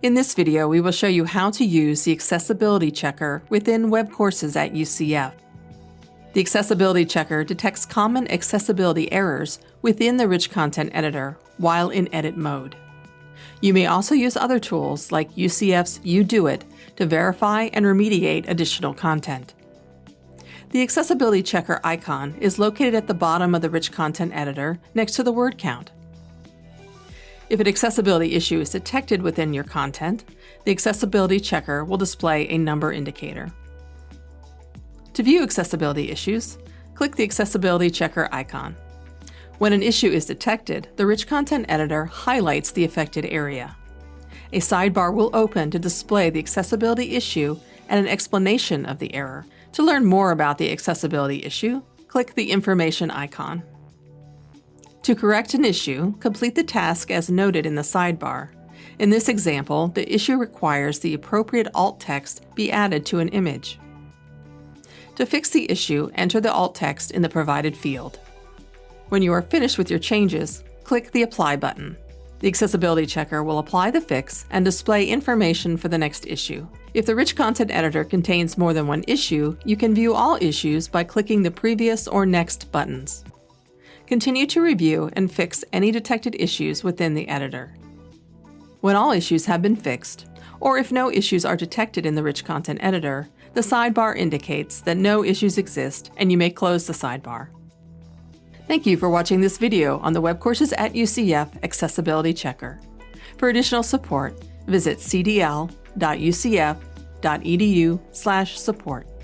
In this video, we will show you how to use the Accessibility Checker within Webcourses at UCF. The Accessibility Checker detects common accessibility errors within the Rich Content Editor while in edit mode. You may also use other tools like UCF's You Do It to verify and remediate additional content. The Accessibility Checker icon is located at the bottom of the Rich Content Editor next to the word count. If an accessibility issue is detected within your content, the Accessibility Checker will display a number indicator. To view accessibility issues, click the Accessibility Checker icon. When an issue is detected, the Rich Content Editor highlights the affected area. A sidebar will open to display the accessibility issue and an explanation of the error. To learn more about the accessibility issue, click the Information icon. To correct an issue, complete the task as noted in the sidebar. In this example, the issue requires the appropriate alt text be added to an image. To fix the issue, enter the alt text in the provided field. When you are finished with your changes, click the Apply button. The Accessibility Checker will apply the fix and display information for the next issue. If the Rich Content Editor contains more than one issue, you can view all issues by clicking the Previous or Next buttons. Continue to review and fix any detected issues within the editor. When all issues have been fixed, or if no issues are detected in the Rich Content Editor, the sidebar indicates that no issues exist and you may close the sidebar. Thank you for watching this video on the Webcourses at UCF Accessibility Checker. For additional support, visit cdl.ucf.edu/support.